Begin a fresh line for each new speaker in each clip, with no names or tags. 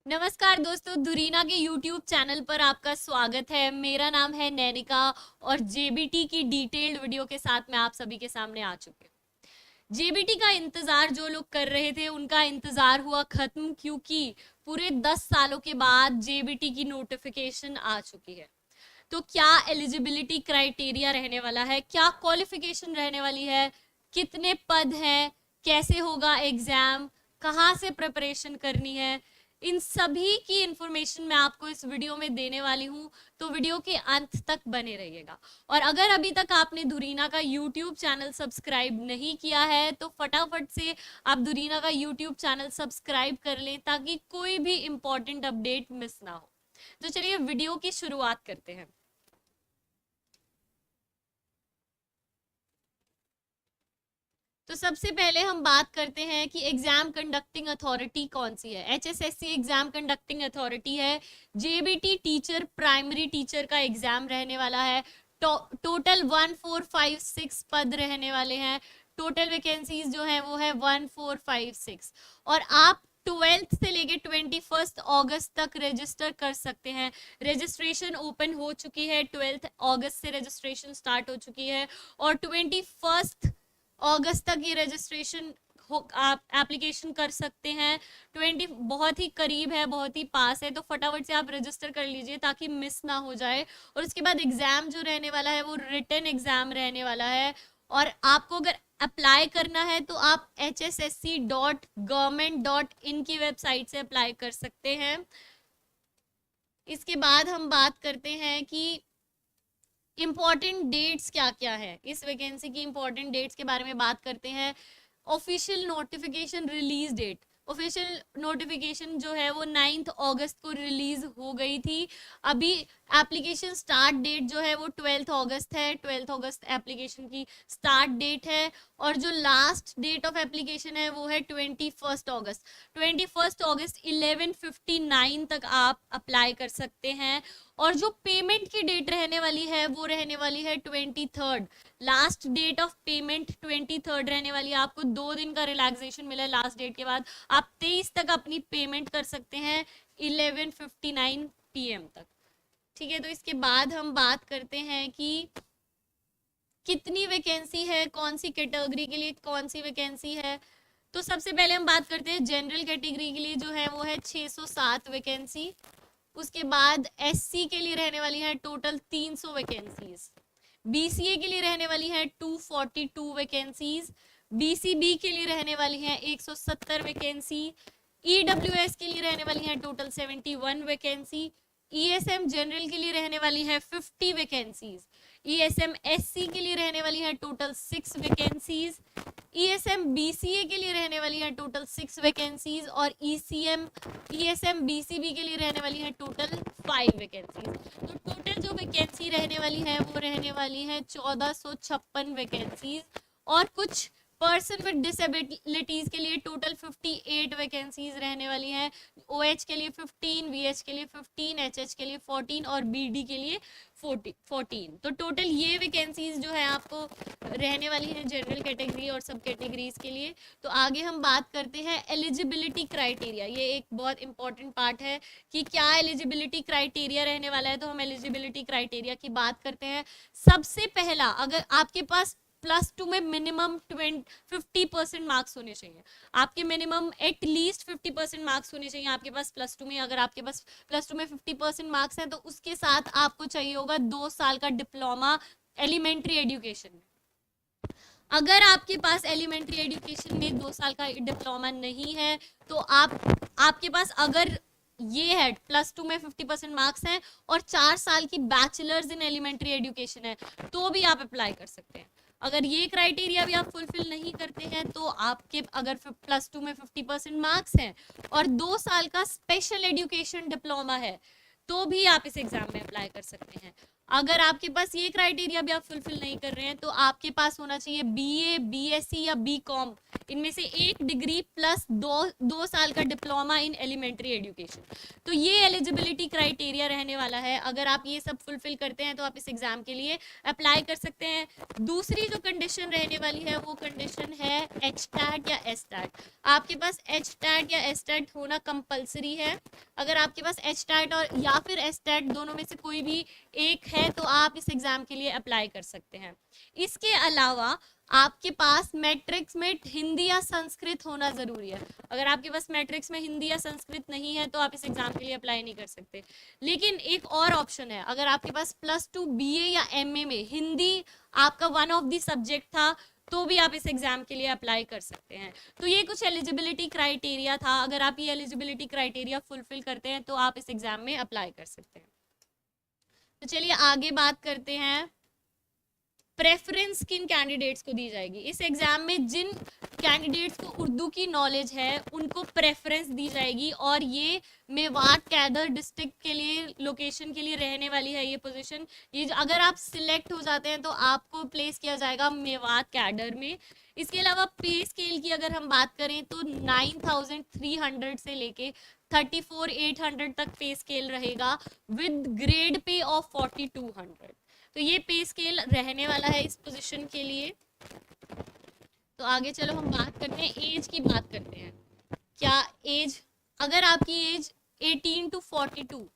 नमस्कार दोस्तों, धुरीना के YouTube चैनल पर आपका स्वागत है। मेरा नाम है नैनिका और जेबीटी की डिटेल्ड वीडियो के साथ मैं आप सभी के सामने आ चुकी हूँ। जेबीटी का इंतजार जो लोग कर रहे थे उनका इंतजार हुआ खत्म, क्योंकि पूरे 10 सालों के बाद जेबीटी की नोटिफिकेशन आ चुकी है। तो क्या एलिजिबिलिटी क्राइटेरिया रहने वाला है, क्या क्वालिफिकेशन रहने वाली है, कितने पद हैं, कैसे होगा एग्जाम, कहाँ से प्रिपरेशन करनी है, इन सभी की इंफॉर्मेशन मैं आपको इस वीडियो में देने वाली हूँ। तो वीडियो के अंत तक बने रहिएगा। और अगर अभी तक आपने धुरीना का यूट्यूब चैनल सब्सक्राइब नहीं किया है तो फटाफट से आप धुरीना का यूट्यूब चैनल सब्सक्राइब कर लें, ताकि कोई भी इंपॉर्टेंट अपडेट मिस ना हो। तो चलिए वीडियो की शुरुआत करते हैं। तो सबसे पहले हम बात करते हैं कि एग्जाम कंडक्टिंग अथॉरिटी कौन सी है। एचएसएससी एग्जाम कंडक्टिंग अथॉरिटी है। जेबीटी टीचर, प्राइमरी टीचर का एग्जाम रहने वाला है। टोटल 1456 पद रहने वाले हैं। टोटल वैकेंसीज जो है वो है 1456। और आप 12th से लेके 21 अगस्त तक रजिस्टर कर सकते हैं। रजिस्ट्रेशन ओपन हो चुकी है, 12 अगस्त से रजिस्ट्रेशन स्टार्ट हो चुकी है और 21 अगस्त तक ये रजिस्ट्रेशन आप एप्लीकेशन कर सकते हैं। 20 बहुत ही करीब है, बहुत ही पास है, तो फटाफट से आप रजिस्टर कर लीजिए ताकि मिस ना हो जाए। और उसके बाद एग्जाम जो रहने वाला है वो रिटन एग्जाम रहने वाला है। और आपको अगर अप्लाई करना है तो आप hssc.government.in की वेबसाइट से अप्लाई कर सकते हैं। इसके बाद हम बात करते हैं कि इंपॉर्टेंट डेट्स क्या क्या है। इस वैकेंसी की इंपॉर्टेंट डेट्स के बारे में बात करते हैं। Official notification release date, official notification जो है वो 9 अगस्त को रिलीज हो गई थी। अभी एप्लीकेशन स्टार्ट डेट जो है वो 12 अगस्त है। 12 अगस्त एप्लीकेशन की स्टार्ट डेट है और जो लास्ट डेट ऑफ एप्लीकेशन है वो है 21 अगस्त। 21 अगस्त 11:59 तक आप अप्लाई कर सकते हैं। और जो पेमेंट की डेट रहने वाली है वो रहने वाली है 23rd। Last date of payment 23rd रहने वाली है। आपको 2 दिन का रिलैक्सेशन मिला है लास्ट डेट के बाद। आप 23 तक अपनी पेमेंट कर सकते हैं 11:59 PM तक। ठीक है, तो इसके बाद हम बात करते हैं कि कितनी वैकेंसी है, कौन सी कैटेगरी के लिए कौन सी वैकेंसी है। तो सबसे पहले हम बात करते हैं जनरल कैटेगरी के लिए जो है वो है 607 वैकेंसी। उसके बाद एससी के लिए रहने वाली है टोटल 300 वैकेंसीज। बीसीए के लिए रहने वाली है 242 वैकेंसीज। बीसीबी के लिए रहने वाली है 170 वैकेंसी। ईडब्ल्यूएस के लिए रहने वाली है टोटल 71 वैकेंसी। ईएसएम जनरल के लिए रहने वाली है 50 वैकेंसीज। ईएसएम एससी के लिए रहने वाली है टोटल 6 वैकेंसीज। ईएसएम बीसीए के लिए रहने वाली है टोटल 6 वैकेंसीज और ईएसएम बीसीबी के लिए रहने वाली है टोटल 5 वैकेंसीज। तो टोटल जो वैकेंसी रहने वाली है वो रहने वाली है 1456 वैकेंसीज। और कुछ पर्सन विद डिसेबिलिटीज के लिए टोटल 58 वैकेंसीज रहने वाली हैं। ओएच के लिए 15, वीएच के लिए 15, एचएच के लिए 14 और बीडी के लिए 14। तो टोटल ये वैकेंसीज जो है आपको रहने वाली है जनरल कैटेगरी और सब कैटेगरीज के लिए। तो आगे हम बात करते हैं एलिजिबिलिटी क्राइटेरिया। ये एक बहुत इंपॉर्टेंट पार्ट है कि क्या एलिजिबिलिटी क्राइटेरिया रहने वाला है। तो हम एलिजिबिलिटी क्राइटेरिया की बात करते हैं। सबसे पहला, अगर आपके पास +2 में मिनिमम 50% मार्क्स होने चाहिए। आपके मिनिमम एटलीस्ट 50% मार्क्स होने चाहिए आपके पास +2 में। अगर आपके पास +2 में 50% मार्क्स हैं तो उसके साथ आपको चाहिए होगा 2 साल का डिप्लोमा एलिमेंट्री एजुकेशन में। अगर आपके पास एलिमेंट्री एजुकेशन में 2 साल का डिप्लोमा नहीं है तो आपके पास अगर ये है +2 में 50% मार्क्स हैं और 4 साल की बैचलर्स इन एलिमेंट्री एजुकेशन है तो भी आप अप्लाई कर सकते हैं। अगर ये क्राइटेरिया भी आप फुलफिल नहीं करते हैं तो आपके अगर +2 में 50% मार्क्स हैं और 2 साल का स्पेशल एजुकेशन डिप्लोमा है तो भी आप इस एग्जाम में अप्लाई कर सकते हैं। अगर आपके पास ये क्राइटेरिया भी आप फुलफिल नहीं कर रहे हैं तो आपके पास होना चाहिए बीए, बीएससी या बीकॉम, इनमें से एक डिग्री प्लस दो साल का डिप्लोमा इन एलिमेंट्री एजुकेशन। तो ये एलिजिबिलिटी क्राइटेरिया रहने वाला है। अगर आप ये सब फुलफिल करते हैं तो आप इस एग्जाम के लिए अप्लाई कर सकते हैं। दूसरी जो कंडीशन रहने वाली है वो कंडीशन है एचटैट या एसटैट। आपके पास एचटैट या एसटैट होना कंपलसरी है। अगर आपके पास एचटैट और या फिर एसटैट दोनों में से कोई भी एक है तो आप इस एग्जाम के लिए अप्लाई कर सकते हैं। इसके अलावा आपके पास मैट्रिक्स में हिंदी या संस्कृत होना जरूरी है। अगर आपके पास मैट्रिक्स में हिंदी या संस्कृत नहीं है तो आप इस एग्जाम के लिए अप्लाई नहीं कर सकते। लेकिन एक और ऑप्शन है, अगर आपके पास +2 बीए या एमए में हिंदी आपका वन ऑफ द सब्जेक्ट था तो भी आप इस एग्जाम के लिए अप्लाई कर सकते हैं। तो ये कुछ एलिजिबिलिटी क्राइटेरिया था। अगर आप ये एलिजिबिलिटी क्राइटेरिया फुलफिल करते हैं तो आप इस एग्जाम में अप्लाई कर सकते हैं। तो चलिए आगे बात करते हैं, प्रेफरेंस किन कैंडिडेट्स को दी जाएगी। इस एग्जाम में जिन कैंडिडेट्स को उर्दू की नॉलेज है उनको प्रेफरेंस दी जाएगी, और ये मेवात कैडर डिस्ट्रिक्ट के लिए लोकेशन के लिए रहने वाली है ये पोजीशन। ये अगर आप सिलेक्ट हो जाते हैं तो आपको प्लेस किया जाएगा मेवात कैडर में। इसके अलावा पे स्केल की अगर हम बात करें तो 9300 से लेके 34,800 तक पे स्केल रहेगा विद ग्रेड पे ऑफ 4200। तो ये पे स्केल रहने वाला है इस पोजीशन के लिए। तो आगे चलो हम बात करते हैं, एज की बात करते हैं। क्या एज, अगर आपकी एज 18 to 42,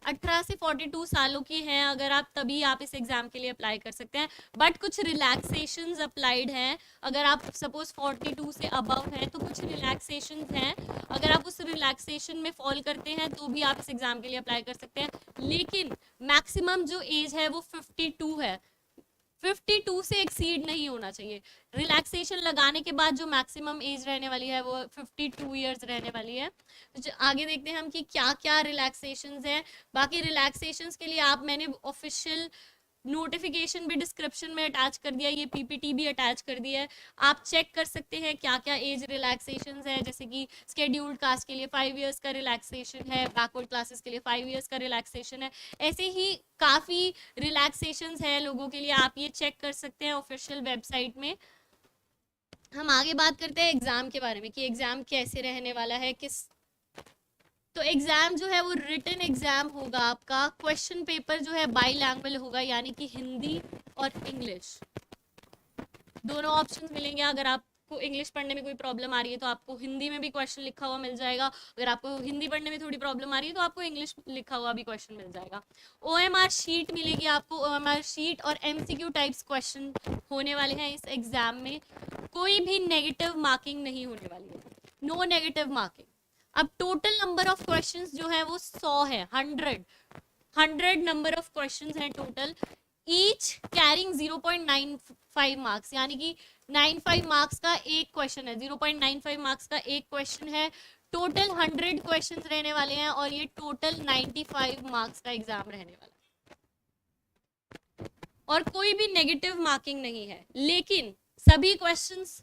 18 से 42 सालों की हैं अगर आप, तभी आप इस एग्जाम के लिए अप्लाई कर सकते हैं। बट कुछ रिलैक्सेशंस अप्लाइड हैं। अगर आप सपोज 42 से अबव हैं तो कुछ रिलैक्सेशंस हैं। अगर आप उस रिलैक्सेशन में फॉल करते हैं तो भी आप इस एग्जाम के लिए अप्लाई कर सकते हैं। लेकिन मैक्सिमम जो एज है वो 52 है, 52 से एक्सीड नहीं होना चाहिए। रिलैक्सेशन लगाने के बाद जो मैक्सिमम एज रहने वाली है वो 52 ईयर्स रहने वाली है। तो आगे देखते हैं हम कि क्या क्या रिलैक्सेशंस हैं। बाकी रिलैक्सेशंस के लिए मैंने ऑफिशियल नोटिफिकेशन भी डिस्क्रिप्शन में अटैच कर दिया, ये पीपीटी भी अटैच कर दिया है। आप चेक कर सकते हैं क्या क्या एज रिलैक्सेशंस है। जैसे कि स्केड्यूल्ड कास्ट के लिए 5 इयर्स का रिलैक्सेशन है, बैकवर्ड क्लासेस के लिए 5 इयर्स का रिलैक्सेशन है। ऐसे ही काफ़ी रिलैक्सेशंस है लोगों के लिए, आप ये चेक कर सकते हैं ऑफिशियल वेबसाइट में। हम आगे बात करते हैं एग्ज़ाम के बारे में कि एग्ज़ाम कैसे रहने वाला है, किस। तो एग्जाम जो है वो रिटन एग्जाम होगा आपका। क्वेश्चन पेपर जो है बाईलैंग्वेज होगा, यानी कि हिंदी और इंग्लिश दोनों ऑप्शंस मिलेंगे। अगर आपको इंग्लिश पढ़ने में कोई प्रॉब्लम आ रही है तो आपको हिंदी में भी क्वेश्चन लिखा हुआ मिल जाएगा। अगर आपको हिंदी पढ़ने में थोड़ी प्रॉब्लम आ रही है तो आपको इंग्लिश लिखा हुआ भी क्वेश्चन मिल जाएगा। OMR शीट मिलेगी आपको, OMR शीट और MCQ टाइप्स क्वेश्चन होने वाले हैं इस एग्जाम में। कोई भी नेगेटिव मार्किंग नहीं होने वाली है, नो नेगेटिव मार्किंग। अब टोटल नंबर ऑफ क्वेश्चंस जो है वो 100 है, 100 नंबर ऑफ क्वेश्चंस हैं टोटल, ईच कैरिंग 0.95 मार्क्स, यानी कि 95 मार्क्स का एक क्वेश्चन है, 0.95 मार्क्स का एक क्वेश्चन है। टोटल 100 क्वेश्चंस रहने वाले हैं और ये टोटल 95 मार्क्स का एग्जाम रहने वाला है और कोई भी नेगेटिव मार्किंग नहीं है। लेकिन सभी क्वेश्चंस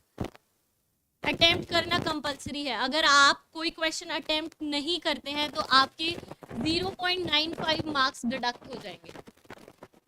अटेम्प्ट करना कंपलसरी है। अगर आप कोई क्वेश्चन अटेम्प्ट नहीं करते हैं तो आपके 0.95 मार्क्स डिडक्ट हो जाएंगे।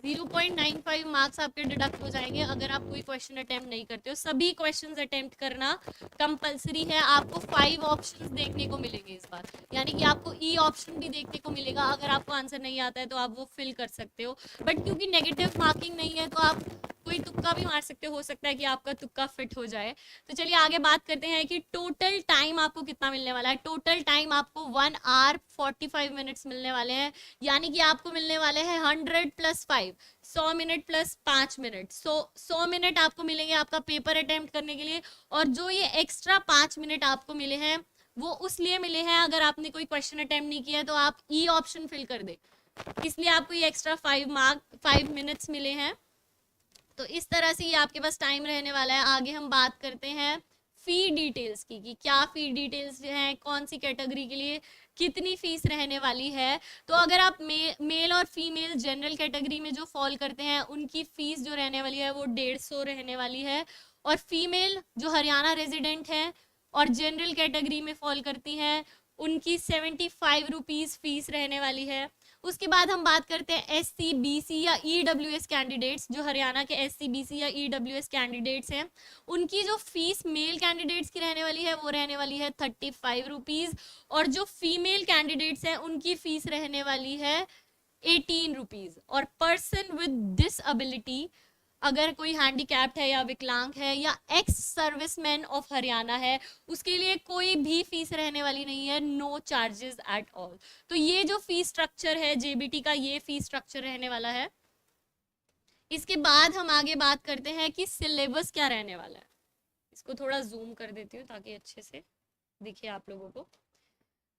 0.95 मार्क्स आपके डिडक्ट हो जाएंगे अगर आप कोई क्वेश्चन अटेम्प्ट नहीं करते हो। सभी क्वेश्चंस अटेम्प्ट करना कंपलसरी है। आपको 5 ऑप्शंस देखने को मिलेंगे इस बार, यानी कि आपको ई ऑप्शन भी देखने को मिलेगा। अगर आपको आंसर नहीं आता है तो आप वो फिल कर सकते हो, बट क्योंकि नेगेटिव मार्किंग नहीं है तो आप कोई तुक्का भी मार सकते हो सकता है कि आपका तुक्का फिट हो जाए। तो चलिए आगे बात करते हैं कि टोटल टाइम आपको कितना मिलने वाला है। टोटल टाइम आपको 1 hour 45 मिनट्स मिलने वाले हैं, यानी कि आपको मिलने वाले हैं 100 + 5, 100 मिनट + 5 मिनट। 100 मिनट आपको मिलेंगे आपका पेपर अटेम्प्ट करने के लिए। और जो ये एक्स्ट्रा 5 मिनट आपको मिले हैं वो उस लिए मिले हैं, अगर आपने कोई क्वेश्चन अटेम्प्ट नहीं किया तो आप ई ऑप्शन फिल कर दे, इसलिए आपको ये एक्स्ट्रा 5 मिनट्स मिले हैं। तो इस तरह से ये आपके पास टाइम रहने वाला है। आगे हम बात करते हैं फी डिटेल्स की कि क्या फी डिटेल्स हैं, कौन सी कैटेगरी के लिए कितनी फीस रहने वाली है। तो अगर आप मेल और फीमेल जनरल कैटेगरी में जो फॉल करते हैं उनकी फीस जो रहने वाली है वो 150 रहने वाली है। और फीमेल जो हरियाणा रेजिडेंट हैं और जनरल कैटेगरी में फॉल करती हैं उनकी 75 रुपीज़ फीस रहने वाली है। उसके बाद हम बात करते हैं SC BC या EWS कैंडिडेट्स। जो हरियाणा के SC BC या EWS कैंडिडेट्स हैं, उनकी जो फीस मेल कैंडिडेट्स की रहने वाली है वो रहने वाली है 35 रुपीज़, और जो फीमेल कैंडिडेट्स हैं उनकी फीस रहने वाली है 18 रुपीज़। और पर्सन विद डिसएबिलिटी, अगर कोई हैंडीकैप्ड है या विकलांग है या एक्स सर्विसमैन ऑफ हरियाणा है, उसके लिए कोई भी फीस रहने वाली नहीं है, नो चार्जेस एट ऑल। तो ये जो फीस स्ट्रक्चर है JBT का, ये फीस स्ट्रक्चर रहने वाला है। इसके बाद हम आगे बात करते हैं कि सिलेबस क्या रहने वाला है। इसको थोड़ा जूम कर देती हूँ ताकि अच्छे से दिखे आप लोगों को।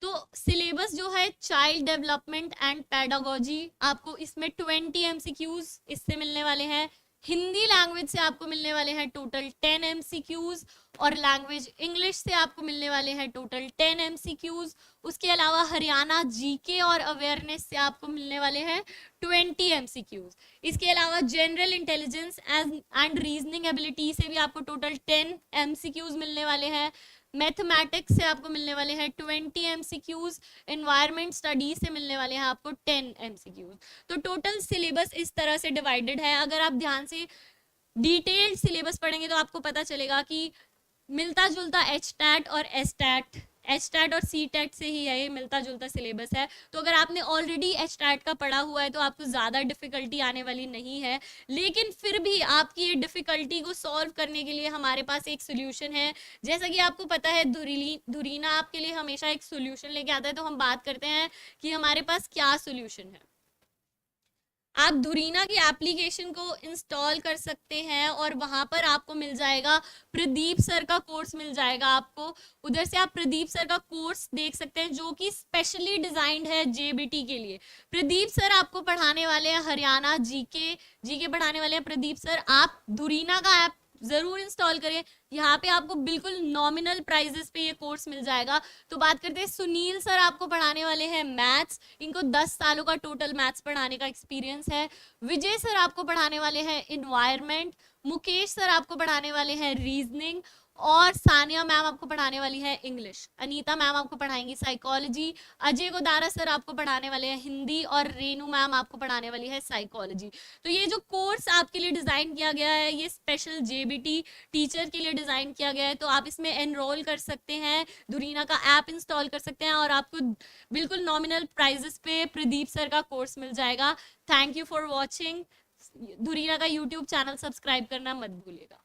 तो सिलेबस जो है चाइल्ड डेवलपमेंट एंड पेडागोजी, आपको इसमें 20 MCQs इससे मिलने वाले हैं। हिंदी लैंग्वेज से आपको मिलने वाले हैं टोटल 10 MCQs, और लैंग्वेज इंग्लिश से आपको मिलने वाले हैं टोटल 10 MCQs। उसके अलावा हरियाणा GK और अवेयरनेस से आपको मिलने वाले हैं 20 MCQs। इसके अलावा general intelligence and reasoning ability से भी आपको टोटल 10 MCQs मिलने वाले हैं। मैथमेटिक्स से आपको मिलने वाले हैं 20 MCQs। एनवायरमेंट स्टडीज से मिलने वाले हैं आपको 10 MCQs। तो टोटल सिलेबस इस तरह से डिवाइडेड है। अगर आप ध्यान से डिटेल्ड सिलेबस पढ़ेंगे तो आपको पता चलेगा कि मिलता जुलता HTAT और HTAT और CTET से ही है, ये मिलता जुलता सिलेबस है। तो अगर आपने ऑलरेडी HTAT का पढ़ा हुआ है तो आपको ज़्यादा डिफ़िकल्टी आने वाली नहीं है, लेकिन फिर भी आपकी ये डिफ़िकल्टी को सॉल्व करने के लिए हमारे पास एक सोल्यूशन है। जैसा कि आपको पता है धुरीना आपके लिए हमेशा एक सोल्यूशन लेके आता है। तो हम बात करते हैं कि हमारे पास क्या सोल्यूशन है। आप धुरीना की एप्लीकेशन को इंस्टॉल कर सकते हैं और वहां पर आपको मिल जाएगा प्रदीप सर का कोर्स मिल जाएगा आपको। उधर से आप प्रदीप सर का कोर्स देख सकते हैं जो कि स्पेशली डिजाइंड है JBT के लिए। प्रदीप सर आपको पढ़ाने वाले हैं हरियाणा जीके पढ़ाने वाले हैं प्रदीप सर। आप धुरीना का ऐप जरूर इंस्टॉल करें। यहाँ पे आपको बिल्कुल नॉमिनल प्राइजेस पे ये कोर्स मिल जाएगा। तो बात करते हैं, सुनील सर आपको पढ़ाने वाले हैं मैथ्स। इनको 10 सालों का टोटल मैथ्स पढ़ाने का एक्सपीरियंस है। विजय सर आपको पढ़ाने वाले हैं इन्वायरमेंट। मुकेश सर आपको पढ़ाने वाले हैं रीजनिंग, और सानिया मैम आपको पढ़ाने वाली है इंग्लिश। अनीता मैम आपको पढ़ाएंगी साइकोलॉजी। अजय गोदारा सर आपको पढ़ाने वाले हैं हिंदी, और रेनू मैम आपको पढ़ाने वाली है साइकोलॉजी। तो ये जो कोर्स आपके लिए डिज़ाइन किया गया है, ये स्पेशल JBT टीचर के लिए डिज़ाइन किया गया है। तो आप इसमें एनरोल कर सकते हैं, धुरीना का ऐप इंस्टॉल कर सकते हैं, और आपको बिल्कुल नॉमिनल प्राइजेस पे प्रदीप सर का कोर्स मिल जाएगा। Thank you for watching. Dhurina का YouTube चैनल सब्सक्राइब करना मत भूलिएगा।